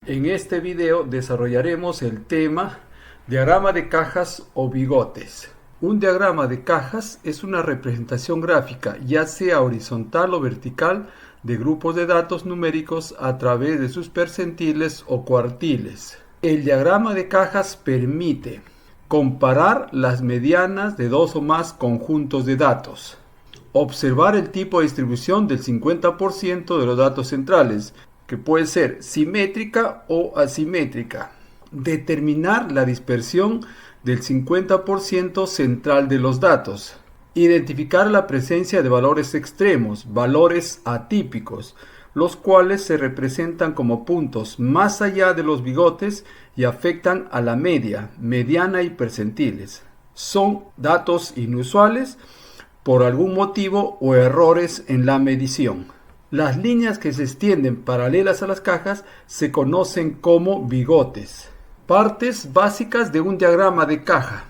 En este video desarrollaremos el tema diagrama de cajas o bigotes. Un diagrama de cajas es una representación gráfica, ya sea horizontal o vertical, de grupos de datos numéricos a través de sus percentiles o cuartiles. El diagrama de cajas permite comparar las medianas de dos o más conjuntos de datos, observar el tipo de distribución del 50% de los datos centrales, que puede ser simétrica o asimétrica, determinar la dispersión del 50% central de los datos, identificar la presencia de valores extremos, valores atípicos, los cuales se representan como puntos más allá de los bigotes y afectan a la media, mediana y percentiles. Son datos inusuales por algún motivo o errores en la medición. Las líneas que se extienden paralelas a las cajas se conocen como bigotes. Partes básicas de un diagrama de caja.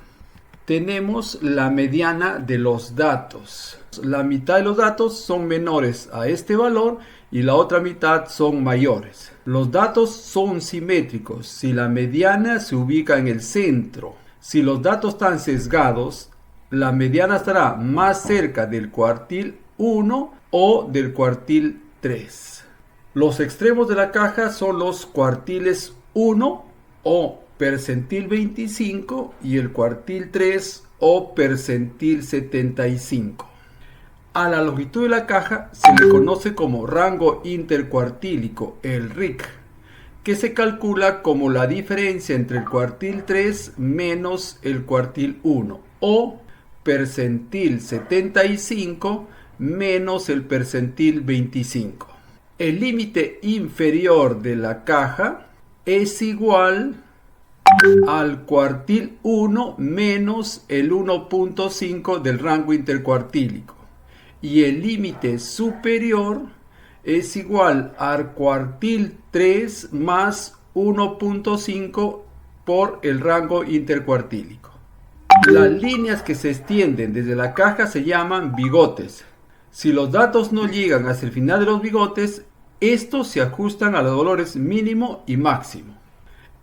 Tenemos la mediana de los datos. La mitad de los datos son menores a este valor y la otra mitad son mayores. Los datos son simétricos si la mediana se ubica en el centro. Si los datos están sesgados, la mediana estará más cerca del cuartil 1 o del cuartil 3. Los extremos de la caja son los cuartiles 1 o percentil 25 y el cuartil 3 o percentil 75. A la longitud de la caja se le conoce como rango intercuartílico, el RIC, que se calcula como la diferencia entre el cuartil 3 menos el cuartil 1 o percentil 75 menos el percentil 25. El límite inferior de la caja es igual al cuartil 1 menos el 1.5 del rango intercuartílico y el límite superior es igual al cuartil 3 más 1.5 por el rango intercuartílico. Las líneas que se extienden desde la caja se llaman bigotes. Si los datos no llegan hasta el final de los bigotes, estos se ajustan a los valores mínimo y máximo.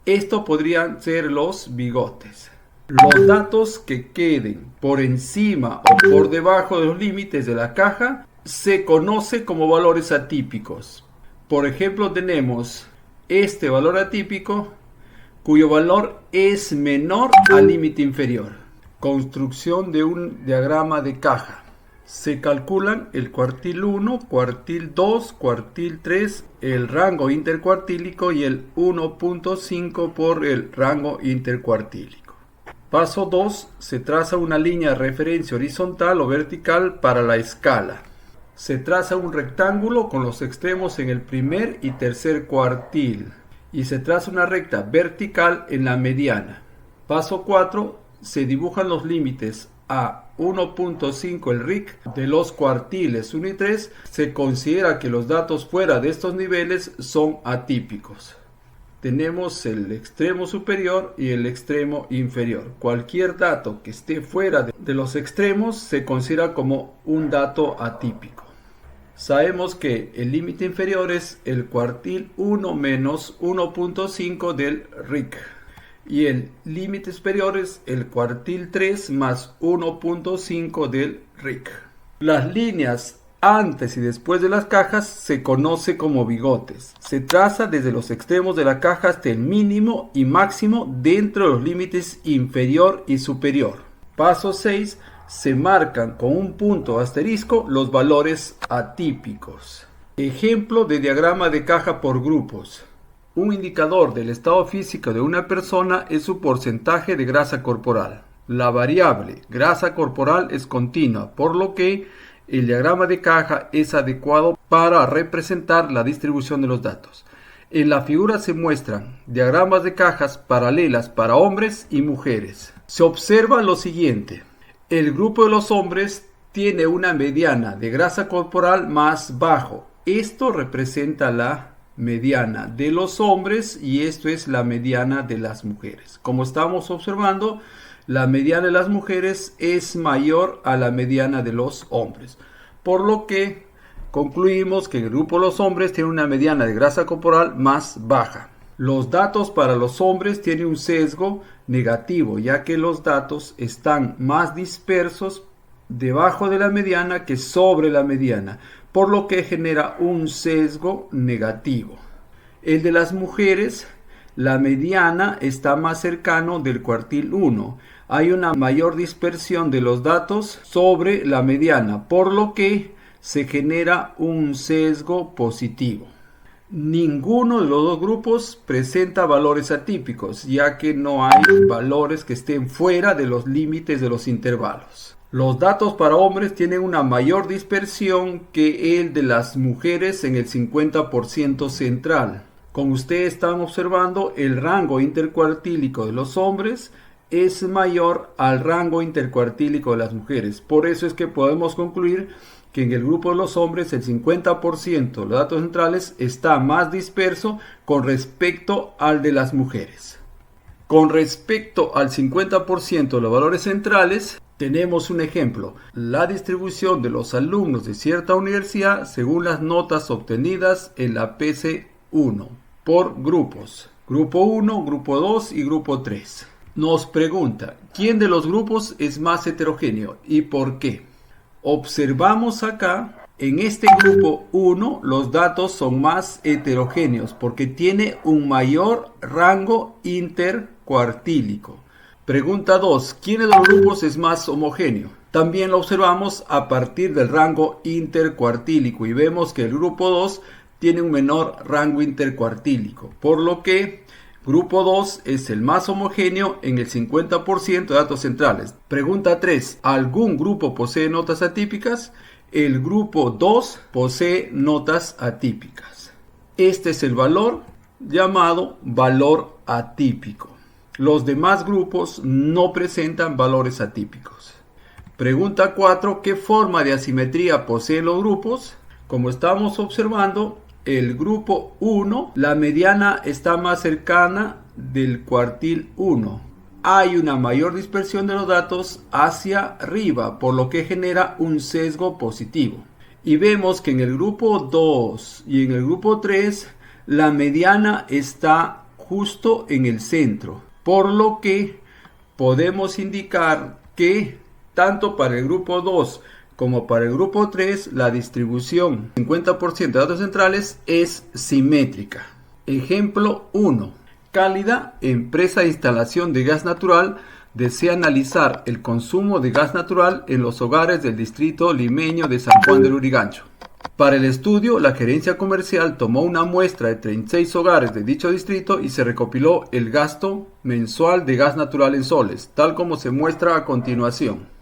Esto podrían ser los bigotes. Los datos que queden por encima o por debajo de los límites de la caja se conoce como valores atípicos. Por ejemplo, tenemos este valor atípico cuyo valor es menor al límite inferior. Construcción de un diagrama de caja. Se calculan el cuartil 1, cuartil 2, cuartil 3, el rango intercuartílico y el 1.5 por el rango intercuartílico. Paso 2. Se traza una línea de referencia horizontal o vertical para la escala. Se traza un rectángulo con los extremos en el primer y tercer cuartil y se traza una recta vertical en la mediana. Paso 4. Se dibujan los límites a 1.5 el RIC de los cuartiles 1 y 3. Se considera que los datos fuera de estos niveles son atípicos. Tenemos el extremo superior y el extremo inferior. Cualquier dato que esté fuera de los extremos se considera como un dato atípico. Sabemos que el límite inferior es el cuartil 1 menos 1.5 del RIC. Y el límite superior es el cuartil 3 más 1.5 del RIC. Las líneas antes y después de las cajas se conoce como bigotes. Se traza desde los extremos de la caja hasta el mínimo y máximo dentro de los límites inferior y superior. Paso 6. Se marcan con un punto asterisco los valores atípicos. Ejemplo de diagrama de caja por grupos. Un indicador del estado físico de una persona es su porcentaje de grasa corporal. La variable grasa corporal es continua, por lo que el diagrama de caja es adecuado para representar la distribución de los datos. En la figura se muestran diagramas de cajas paralelas para hombres y mujeres. Se observa lo siguiente. El grupo de los hombres tiene una mediana de grasa corporal más bajo. Esto representa la mediana de los hombres y esto es la mediana de las mujeres. Como estamos observando, la mediana de las mujeres es mayor a la mediana de los hombres, por lo que concluimos que el grupo de los hombres tiene una mediana de grasa corporal más baja. Los datos para los hombres tienen un sesgo negativo, ya que los datos están más dispersos debajo de la mediana que sobre la mediana, por lo que genera un sesgo negativo. El de las mujeres, la mediana está más cercano del cuartil 1. Hay una mayor dispersión de los datos sobre la mediana, por lo que se genera un sesgo positivo. Ninguno de los dos grupos presenta valores atípicos, ya que no hay valores que estén fuera de los límites de los intervalos. Los datos para hombres tienen una mayor dispersión que el de las mujeres en el 50% central. Como ustedes están observando, el rango intercuartílico de los hombres es mayor al rango intercuartílico de las mujeres. Por eso es que podemos concluir que en el grupo de los hombres el 50% de los datos centrales está más disperso con respecto al de las mujeres. Con respecto al 50% de los valores centrales, tenemos un ejemplo: la distribución de los alumnos de cierta universidad según las notas obtenidas en la PC1 por grupos. Grupo 1, grupo 2 y grupo 3. Nos pregunta, ¿quién de los grupos es más heterogéneo y por qué? Observamos acá, en este grupo 1 los datos son más heterogéneos porque tiene un mayor rango intercuartílico. Pregunta 2, ¿quién de los grupos es más homogéneo? También lo observamos a partir del rango intercuartílico y vemos que el grupo 2 tiene un menor rango intercuartílico, por lo que grupo 2 es el más homogéneo en el 50% de datos centrales. Pregunta 3. ¿Algún grupo posee notas atípicas? El grupo 2 posee notas atípicas. Este es el valor llamado valor atípico. Los demás grupos no presentan valores atípicos. Pregunta 4. ¿Qué forma de asimetría poseen los grupos? Como estamos observando, el grupo 1, la mediana está más cercana del cuartil 1. Hay una mayor dispersión de los datos hacia arriba, por lo que genera un sesgo positivo. Y vemos que en el grupo 2 y en el grupo 3, la mediana está justo en el centro, por lo que podemos indicar que tanto para el grupo 2 como para el grupo 3, la distribución 50% de datos centrales es simétrica. Ejemplo 1. Cálida, empresa de instalación de gas natural, desea analizar el consumo de gas natural en los hogares del distrito limeño de San Juan del Lurigancho. Para el estudio, la gerencia comercial tomó una muestra de 36 hogares de dicho distrito y se recopiló el gasto mensual de gas natural en soles, tal como se muestra a continuación.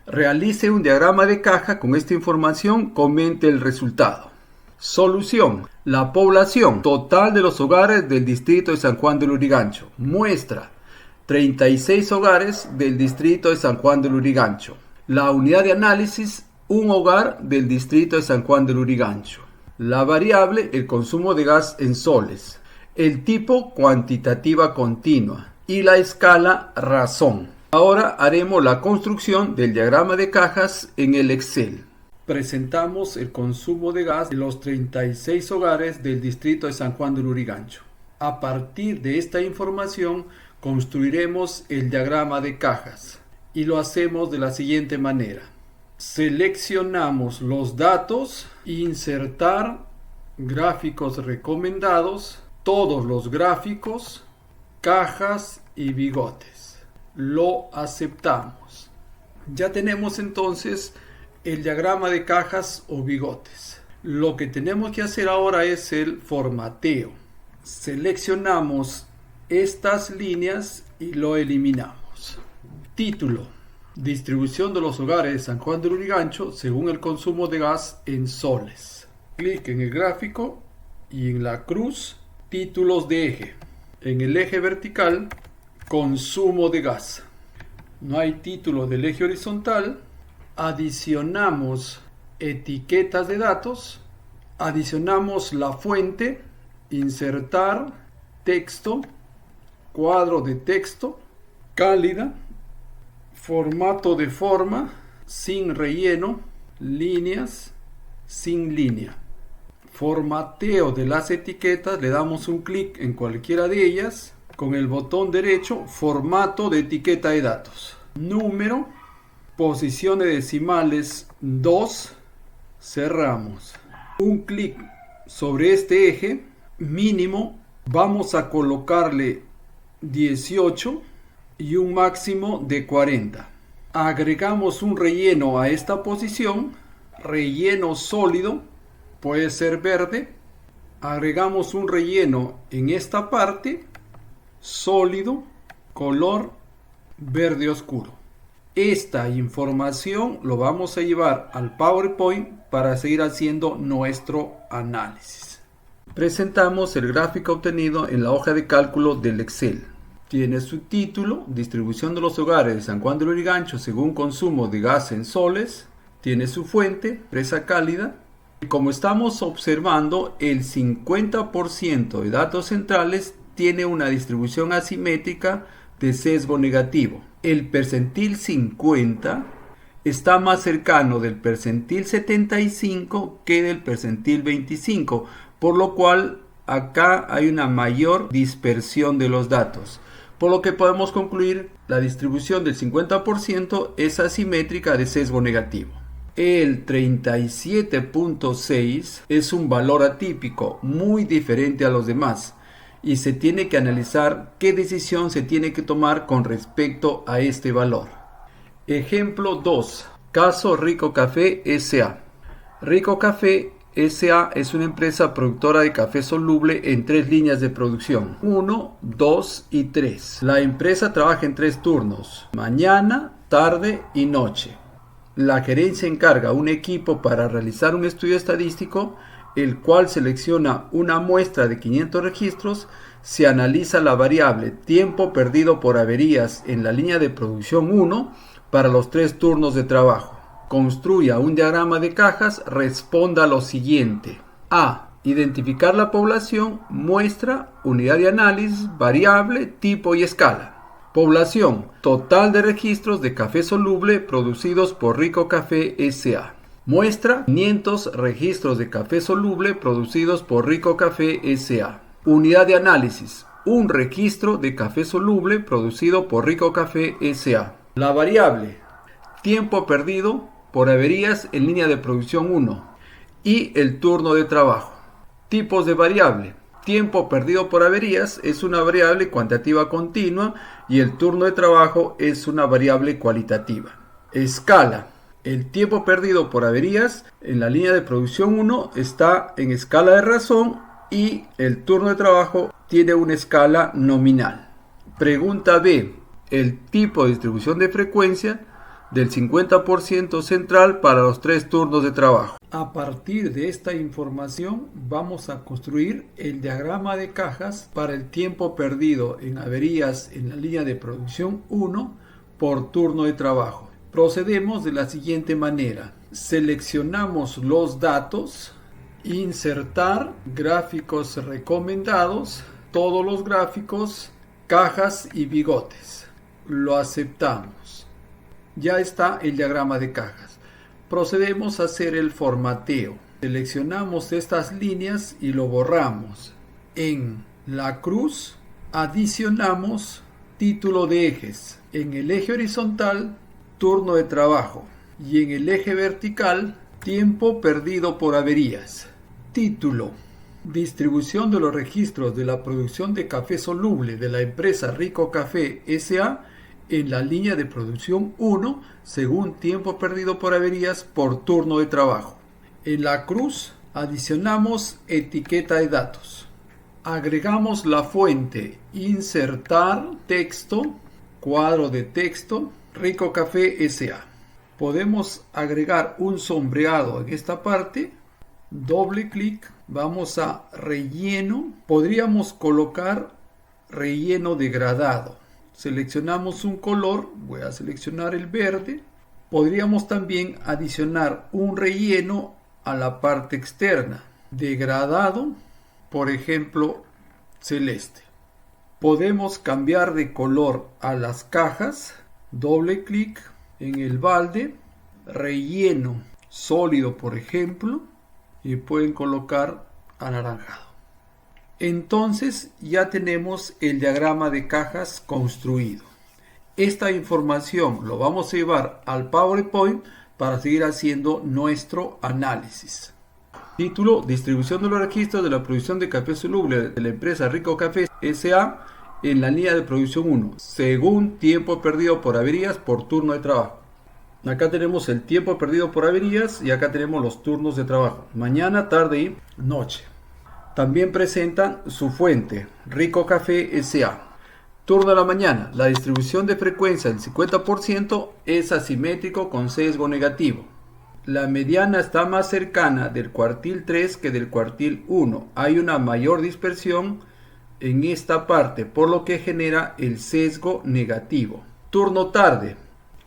Realice un diagrama de caja con esta información, comente el resultado. Solución. La población total de los hogares del distrito de San Juan del Lurigancho. Muestra. 36 hogares del distrito de San Juan del Lurigancho. La unidad de análisis, un hogar del distrito de San Juan del Lurigancho. La variable, el consumo de gas en soles. El tipo, cuantitativa continua. Y la escala, razón. Ahora haremos la construcción del diagrama de cajas en el Excel. Presentamos el consumo de gas de los 36 hogares del distrito de San Juan del Lurigancho. A partir de esta información construiremos el diagrama de cajas y lo hacemos de la siguiente manera. Seleccionamos los datos, insertar gráficos recomendados, todos los gráficos, cajas y bigotes. Lo aceptamos. Ya tenemos entonces el diagrama de cajas o bigotes. Lo que tenemos que hacer ahora es el formateo. Seleccionamos estas líneas y lo eliminamos. Título: distribución de los hogares de San Juan del Lurigancho según el consumo de gas en soles. Clic en el gráfico y en la cruz, títulos de eje. En el eje vertical, consumo de gas. No hay título del eje horizontal. Adicionamos etiquetas de datos. Adicionamos la fuente. Insertar texto. Cuadro de texto. Cálida. Formato de forma. Sin relleno. Líneas. Sin línea. formateo de las etiquetas, le damos un clic en cualquiera de ellas. Con el botón derecho, formato de etiqueta de datos. Número, posiciones decimales 2, cerramos. Un clic sobre este eje, mínimo, vamos a colocarle 18 y un máximo de 40. Agregamos un relleno a esta posición, relleno sólido, puede ser verde. Agregamos un relleno en esta parte, sólido, color verde oscuro. Esta información lo vamos a llevar al PowerPoint para seguir haciendo nuestro análisis. Presentamos el gráfico obtenido en la hoja de cálculo del Excel. Tiene su título, distribución de los hogares de San Juan de Lurigancho según consumo de gas en soles. Tiene su fuente, Presa Cálida. Como estamos observando, el 50% de datos centrales tiene una distribución asimétrica de sesgo negativo. El percentil 50 está más cercano del percentil 75 que del percentil 25, por lo cual acá hay una mayor dispersión de los datos. Por lo que podemos concluir, la distribución del 50% es asimétrica de sesgo negativo. El 37.6 es un valor atípico, muy diferente a los demás, y se tiene que analizar qué decisión se tiene que tomar con respecto a este valor. Ejemplo 2. Caso Rico Café S.A. Rico Café S.A. es una empresa productora de café soluble en 3 líneas de producción, 1, 2 y 3. La empresa trabaja en 3 turnos, mañana, tarde y noche. La gerencia encarga un equipo para realizar un estudio estadístico, el cual selecciona una muestra de 500 registros, se analiza la variable tiempo perdido por averías en la línea de producción 1 para los 3 turnos de trabajo. Construya un diagrama de cajas, responda lo siguiente. A. Identificar la población, muestra, unidad de análisis, variable, tipo y escala. Población. Total de registros de café soluble producidos por Rico Café S.A. Muestra 500 registros de café soluble producidos por Rico Café S.A. Unidad de análisis. Un registro de café soluble producido por Rico Café S.A. La variable. Tiempo perdido por averías en línea de producción 1 y el turno de trabajo. Tipos de variable. Tiempo perdido por averías es una variable cuantitativa continua y el turno de trabajo es una variable cualitativa. Escala. El tiempo perdido por averías en la línea de producción 1 está en escala de razón y el turno de trabajo tiene una escala nominal. Pregunta B. El tipo de distribución de frecuencia del 50% central para los 3 turnos de trabajo. A partir de esta información vamos a construir el diagrama de cajas para el tiempo perdido en averías en la línea de producción 1 por turno de trabajo. Procedemos de la siguiente manera. Seleccionamos los datos, insertar, gráficos recomendados, todos los gráficos, cajas y bigotes. Lo aceptamos. Ya está el diagrama de cajas. Procedemos a hacer el formateo. Seleccionamos estas líneas y lo borramos. En la cruz adicionamos título de ejes. En el eje horizontal, turno de trabajo. Y en el eje vertical, tiempo perdido por averías. Título. Distribución de los registros de la producción de café soluble de la empresa Rico Café S.A. en la línea de producción 1 según tiempo perdido por averías por turno de trabajo. En la cruz adicionamos etiqueta de datos. Agregamos la fuente, insertar texto, cuadro de texto, Rico Café S.A. Podemos agregar un sombreado en esta parte, doble clic, vamos a relleno, podríamos colocar relleno degradado. Seleccionamos un color, voy a seleccionar el verde. Podríamos también adicionar un relleno a la parte externa, degradado, por ejemplo, celeste. Podemos cambiar de color a las cajas, doble clic en el balde, relleno sólido, por ejemplo, y pueden colocar anaranjado. Entonces ya tenemos el diagrama de cajas construido. Esta información lo vamos a llevar al PowerPoint para seguir haciendo nuestro análisis. Título: distribución de los registros de la producción de café soluble de la empresa Rico Café S.A. en la línea de producción 1, según tiempo perdido por averías por turno de trabajo. Acá tenemos el tiempo perdido por averías y acá tenemos los turnos de trabajo: mañana, tarde y noche. También presentan su fuente, Rico Café S.A. Turno de la mañana: la distribución de frecuencia del 50% es asimétrico con sesgo negativo. La mediana está más cercana del cuartil 3 que del cuartil 1. Hay una mayor dispersión en esta parte, por lo que genera el sesgo negativo. Turno tarde: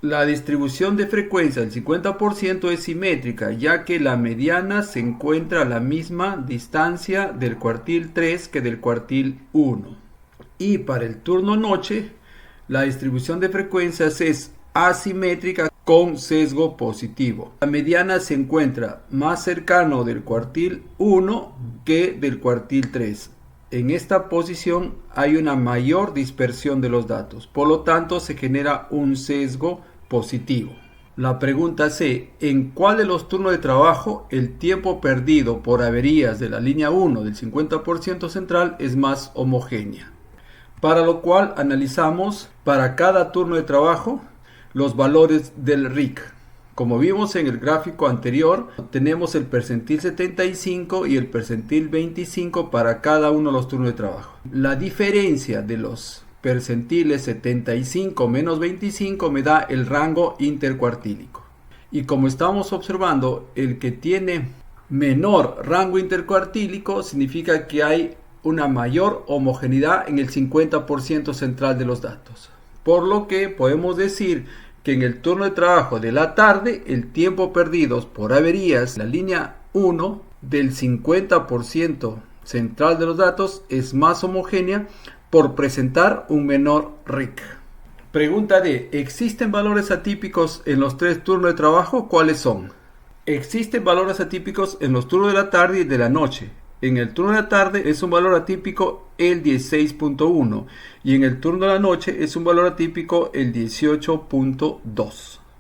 la distribución de frecuencia del 50% es simétrica, ya que la mediana se encuentra a la misma distancia del cuartil 3 que del cuartil 1. Y para el turno noche, la distribución de frecuencias es asimétrica con sesgo positivo. La mediana se encuentra más cercano del cuartil 1 que del cuartil 3. En esta posición hay una mayor dispersión de los datos, por lo tanto se genera un sesgo positivo. La pregunta C: ¿en cuál de los turnos de trabajo el tiempo perdido por averías de la línea 1 del 50% central es más homogénea? Para lo cual analizamos para cada turno de trabajo los valores del RIC. Como vimos en el gráfico anterior, tenemos el percentil 75 y el percentil 25 para cada uno de los turnos de trabajo. La diferencia de los percentiles 75 menos 25 me da el rango intercuartílico. Y como estamos observando, el que tiene menor rango intercuartílico significa que hay una mayor homogeneidad en el 50% central de los datos. Por lo que podemos decir que en el turno de trabajo de la tarde, el tiempo perdido por averías, la línea 1 del 50% central de los datos es más homogénea por presentar un menor RIC. Pregunta D: ¿existen valores atípicos en los tres turnos de trabajo? ¿Cuáles son? Existen valores atípicos en los turnos de la tarde y de la noche. En el turno de la tarde es un valor atípico el 16.1 y en el turno de la noche es un valor atípico el 18.2.